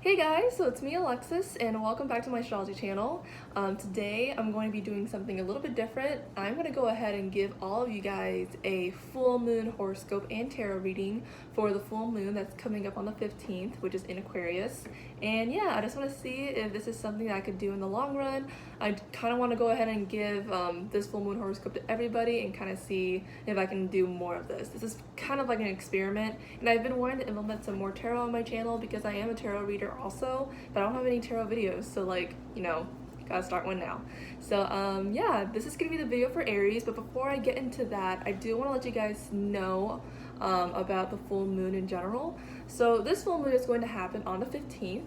Hey guys, so it's me Alexis and welcome back to my astrology channel. Today I'm going to be doing something a little bit different. I'm going to go ahead and give all of you guys a full moon horoscope and tarot reading for the full moon that's coming up on the 15th, which is in Aquarius. And yeah, I just want to see if this is something that I could do in the long run. I kind of want to go ahead and give this full moon horoscope to everybody and kind of see if I can do more of this. This is kind of like an experiment, and I've been wanting to implement some more tarot on my channel because I am a tarot reader also, but I don't have any tarot videos, so gotta start one now. So yeah, this is gonna be the video for Aries, but before I get into that, I do want to let you guys know about the full moon in general. So this full moon is going to happen on the 15th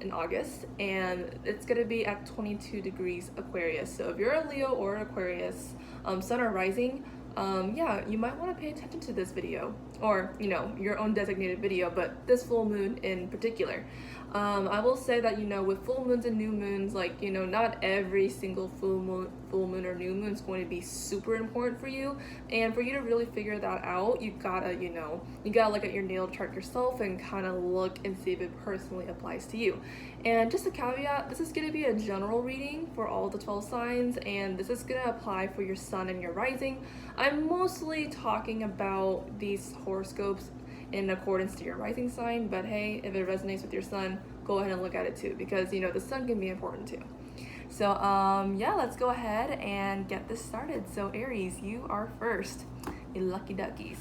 in August, and it's going to be at 22 degrees Aquarius. So if you're a Leo or an Aquarius, sun or rising, yeah, you might want to pay attention to this video, or your own designated video, but this full moon in particular. I will say that with full moons and new moons, not every single full moon or new moon is going to be super important for you, and for you to really figure that out, you gotta look at your natal chart yourself and kind of look and see if it personally applies to you. And just a caveat, this is going to be a general reading for all the 12 signs, and this is going to apply for your sun and your rising. I'm mostly talking about these horoscopes in accordance to your rising sign, but hey, if it resonates with your sun, go ahead and look at it too, because the sun can be important too. So yeah, let's go ahead and get this started. So Aries, you are first, you lucky duckies.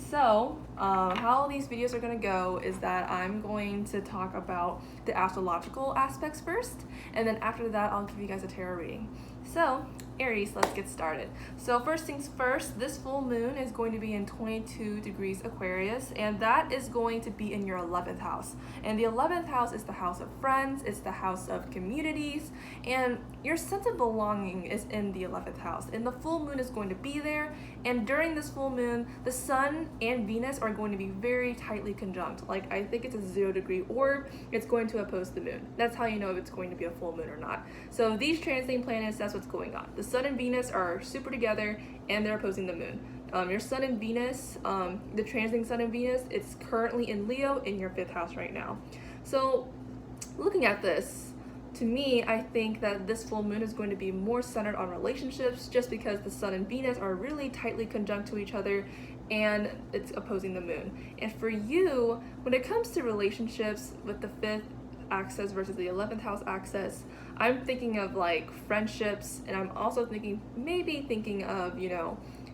So how these videos are going to go is that I'm going to talk about the astrological aspects first, and then after that I'll give you guys a tarot reading. So Aries, let's get started. So first things first, this full moon is going to be in 22 degrees Aquarius, and that is going to be in your 11th house. And the 11th house is the house of friends, it's the house of communities, and your sense of belonging is in the 11th house. And the full moon is going to be there, and during this full moon, the sun and Venus are going to be very tightly conjunct. Like, I think it's a 0-degree orb, it's going to oppose the moon. That's how you know if it's going to be a full moon or not. So these transiting planets, that's what's going on. The sun and Venus are super together, and they're opposing the moon. Your sun and Venus, the transiting sun and Venus, it's currently in Leo in your 5th house right now. So looking at this, to me, I think that this full moon is going to be more centered on relationships, just because the sun and Venus are really tightly conjunct to each other, and it's opposing the moon. And for you, when it comes to relationships with the 5th axis versus the 11th house axis, I'm thinking of like friendships, and I'm also maybe thinking of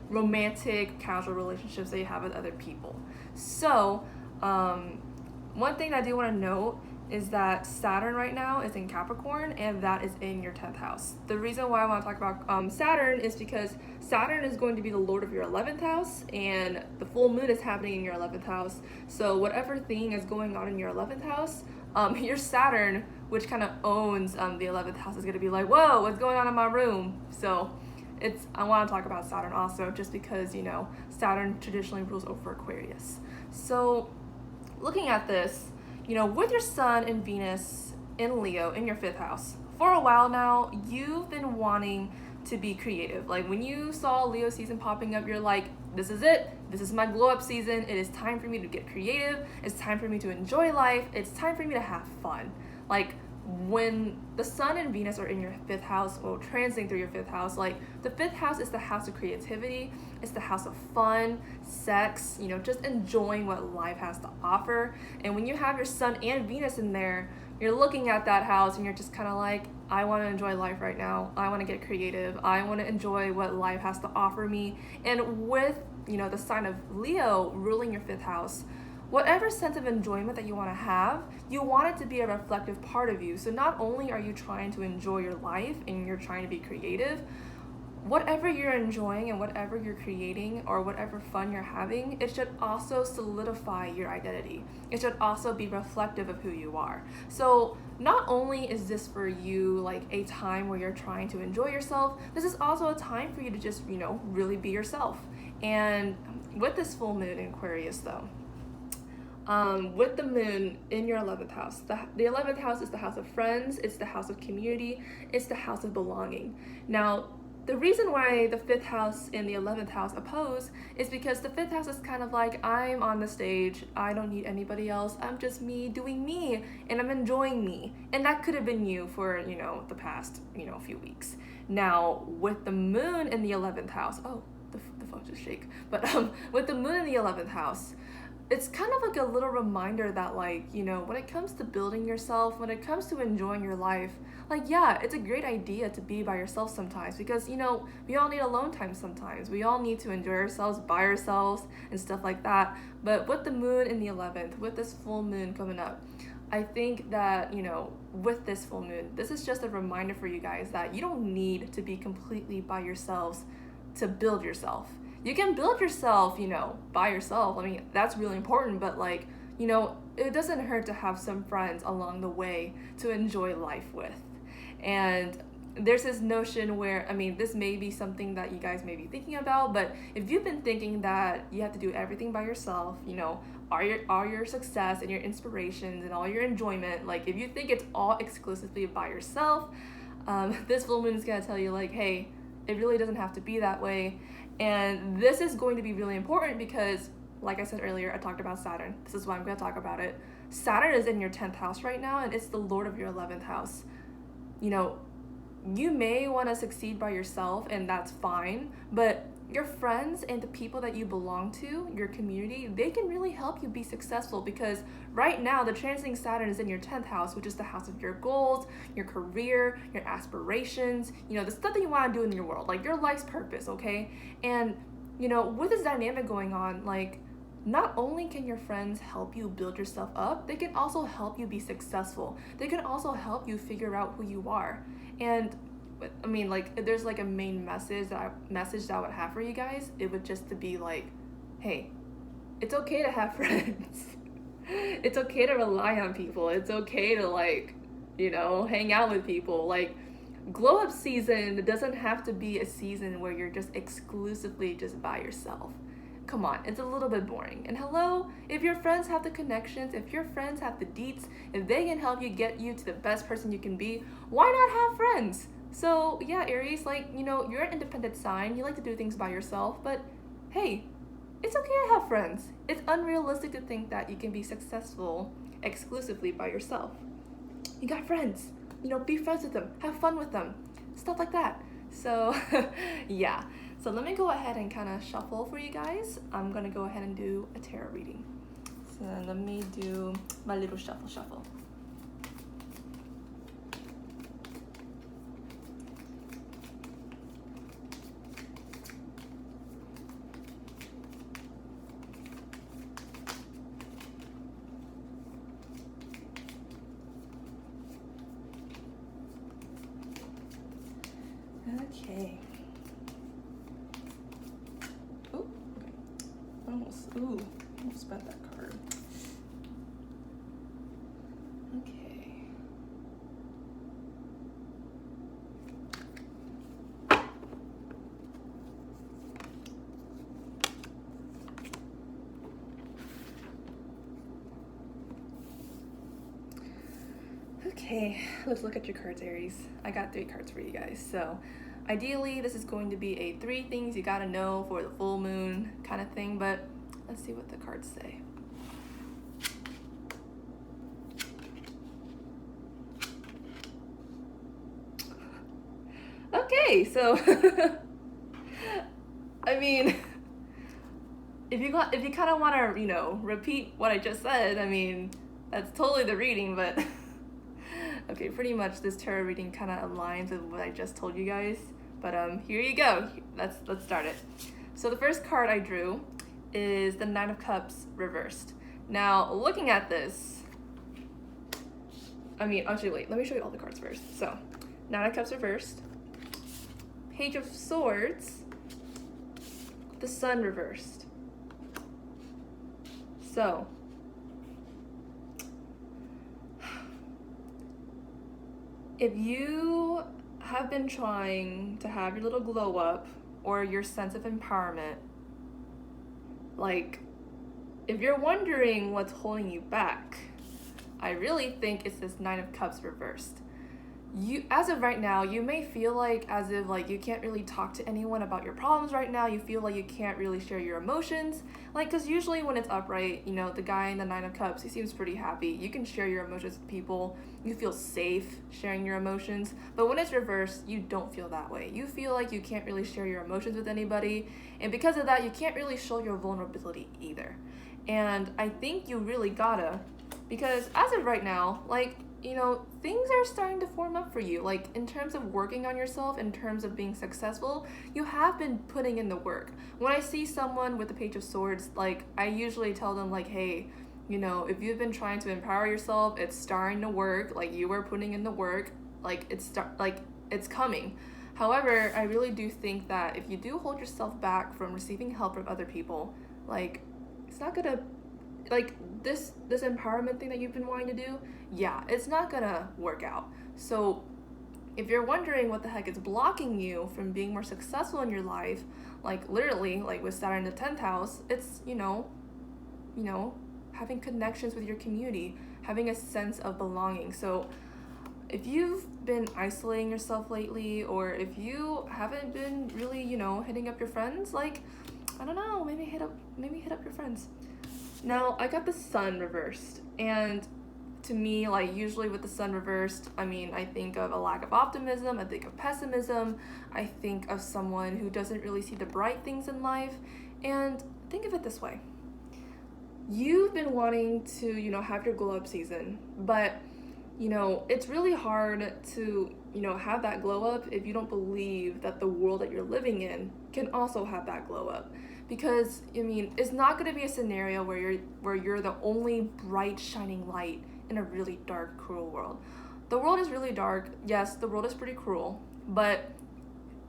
romantic casual relationships that you have with other people. So one thing I do want to note is that Saturn right now is in Capricorn, and that is in your 10th house. The reason why I want to talk about Saturn is because Saturn is going to be the lord of your 11th house, and the full moon is happening in your 11th house. So whatever thing is going on in your 11th house, your Saturn, which kind of owns the 11th house, is going to be like, whoa, what's going on in my room? So I want to talk about Saturn also, just because Saturn traditionally rules over Aquarius. So looking at this, with your sun and Venus in Leo in your 5th house, for a while now, you've been wanting to be creative. Like, when you saw Leo season popping up, you're like, this is it. This is my glow up season. It is time for me to get creative. It's time for me to enjoy life. It's time for me to have fun. Like, when the sun and Venus are in your 5th house, or transiting through your 5th house, like, the 5th house is the house of creativity, it's the house of fun, sex, just enjoying what life has to offer. And when you have your sun and Venus in there, you're looking at that house and you're just kind of like, I want to enjoy life right now. I want to get creative. I want to enjoy what life has to offer me. And with the sign of Leo ruling your 5th house, whatever sense of enjoyment that you want to have, you want it to be a reflective part of you. So not only are you trying to enjoy your life and you're trying to be creative, whatever you're enjoying and whatever you're creating or whatever fun you're having, it should also solidify your identity. It should also be reflective of who you are. So not only is this for you like a time where you're trying to enjoy yourself, this is also a time for you to just, really be yourself. And with this full moon in Aquarius though, with the moon in your 11th house, the 11th house is the house of friends, it's the house of community, it's the house of belonging. Now, the reason why the 5th house and the 11th house oppose is because the 5th house is kind of like, I'm on the stage, I don't need anybody else, I'm just me doing me, and I'm enjoying me. And that could have been you for, you know, the past, you know, few weeks. Now, with the moon in the 11th house, oh, the phone just shake. But with the moon in the 11th house, it's kind of like a little reminder that, like, you know, when it comes to building yourself, when it comes to enjoying your life, like, yeah, it's a great idea to be by yourself sometimes, because, you know, we all need alone time sometimes. We all need to enjoy ourselves by ourselves and stuff like that. But with the moon in the 11th, with this full moon coming up, I think that, you know, with this full moon, this is just a reminder for you guys that you don't need to be completely by yourselves to build yourself. You can build yourself, you know, by yourself. I mean, that's really important, but, like, you know, it doesn't hurt to have some friends along the way to enjoy life with. And there's this notion where, I mean, this may be something that you guys may be thinking about, but if you've been thinking that you have to do everything by yourself, you know, all your success and your inspirations and all your enjoyment, like, if you think it's all exclusively by yourself, this full moon is gonna tell you, like, hey, it really doesn't have to be that way. And this is going to be really important because, like I said earlier, I talked about Saturn. This is why I'm going to talk about it. Saturn is in your 10th house right now, and it's the lord of your 11th house. You know, you may want to succeed by yourself, and that's fine, but your friends and the people that you belong to, your community, they can really help you be successful, because right now the transiting Saturn is in your 10th house, which is the house of your goals, your career, your aspirations, you know, the stuff that you want to do in your world, like your life's purpose, okay? And, you know, with this dynamic going on, like, not only can your friends help you build yourself up, they can also help you be successful. They can also help you figure out who you are. And I mean, like, if there's like a main message that I would have for you guys, it would just to be like, hey, it's okay to have friends. It's okay to rely on people. It's okay to, like, you know, hang out with people. Like, glow up season doesn't have to be a season where you're just exclusively just by yourself. Come on, it's a little bit boring. And hello, if your friends have the connections, if your friends have the deets, if they can help you get you to the best person you can be, why not have friends? So yeah, Aries, like, you know, you're an independent sign. You like to do things by yourself, but hey, it's okay to have friends. It's unrealistic to think that you can be successful exclusively by yourself. You got friends, you know, be friends with them, have fun with them, stuff like that. So yeah. So let me go ahead and kind of shuffle for you guys. I'm gonna go ahead and do a tarot reading. So let me do my little shuffle. Okay. Almost spent that card. Okay. Okay, let's look at your cards, Aries. I got 3 cards for you guys. So ideally, this is going to be a 3 things you gotta know for the full moon kind of thing, but let's see what the cards say. Okay, so I mean, if you kind of want to, you know, repeat what I just said, I mean, that's totally the reading, but okay, pretty much this tarot reading kind of aligns with what I just told you guys. But here you go. Let's start it. So the first card I drew is the 9 of Cups reversed. Now, looking at this, I mean, actually, wait, let me show you all the cards first. So, 9 of Cups reversed, Page of Swords, the Sun reversed. So, if you have been trying to have your little glow up or your sense of empowerment, like, if you're wondering what's holding you back, I really think it's this 9 of Cups reversed. as of right now, you may feel like as if like you can't really talk to anyone about your problems right now. You feel like you can't really share your emotions, like, because usually when it's upright, you know, the guy in the Nine of Cups, he seems pretty happy. You can share your emotions with people. You feel safe sharing your emotions. But when it's reversed, you don't feel that way. You feel like you can't really share your emotions with anybody, and because of that, you can't really show your vulnerability either. And I think you really gotta, because as of right now, like, you know, things are starting to form up for you. Like, in terms of working on yourself, in terms of being successful, you have been putting in the work. When I see someone with the Page of Swords, like, I usually tell them, like, hey, you know, if you've been trying to empower yourself, it's starting to work. Like, you are putting in the work. Like, it's coming. However, I really do think that if you do hold yourself back from receiving help from other people, like, it's not gonna, like, this empowerment thing that you've been wanting to do, yeah, it's not gonna work out. So if you're wondering what the heck is blocking you from being more successful in your life, like, literally, like with Saturn in the 10th house, it's, you know, having connections with your community, having a sense of belonging. So if you've been isolating yourself lately, or if you haven't been really, you know, hitting up your friends, like, I don't know, maybe hit up your friends. Now, I got the Sun reversed, and to me, like, usually with the Sun reversed, I mean, I think of a lack of optimism, I think of pessimism, I think of someone who doesn't really see the bright things in life. And think of it this way. You've been wanting to, you know, have your glow up season, but, you know, it's really hard to, you know, have that glow up if you don't believe that the world that you're living in can also have that glow up. Because, I mean, it's not going to be a scenario where you're the only bright shining light in a really dark, cruel world. The world is really dark. Yes, the world is pretty cruel, but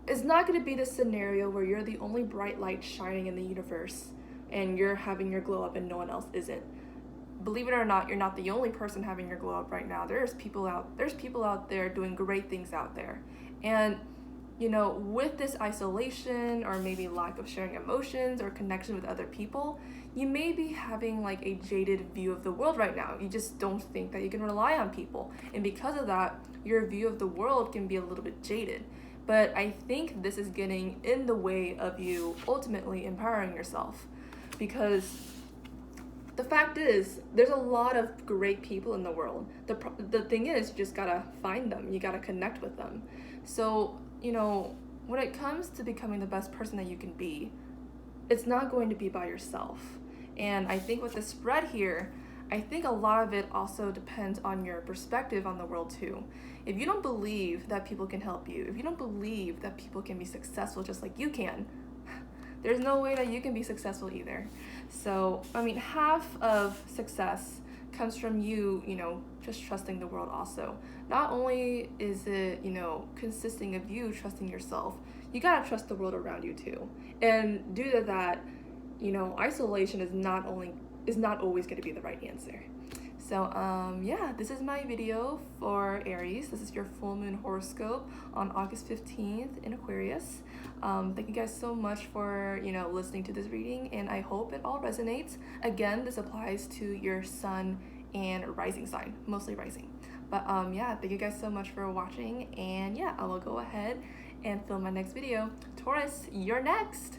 it's not going to be the scenario where you're the only bright light shining in the universe and you're having your glow up and no one else isn't. Believe it or not, you're not the only person having your glow up right now. There's people out there doing great things out there. And, you know, with this isolation or maybe lack of sharing emotions or connection with other people, you may be having like a jaded view of the world right now. You just don't think that you can rely on people. And because of that, your view of the world can be a little bit jaded. But I think this is getting in the way of you ultimately empowering yourself. Because the fact is, there's a lot of great people in the world. The thing is, you just gotta find them. You gotta connect with them. So, you know, when it comes to becoming the best person that you can be, it's not going to be by yourself. And I think with the spread here, I think a lot of it also depends on your perspective on the world too. If you don't believe that people can help you, if you don't believe that people can be successful just like you can, there's no way that you can be successful either. So, I mean, half of success comes from you, you know, just trusting the world also. Not only is it, you know, consisting of you trusting yourself, you gotta trust the world around you too. And due to that, you know, isolation is not always gonna be the right answer. So, yeah, this is my video for Aries. This is your full moon horoscope on August 15th in Aquarius. Thank you guys so much for, you know, listening to this reading, and I hope it all resonates. Again, this applies to your sun and rising sign, mostly rising. But yeah, thank you guys so much for watching, and yeah, I will go ahead and film my next video. Taurus, you're next!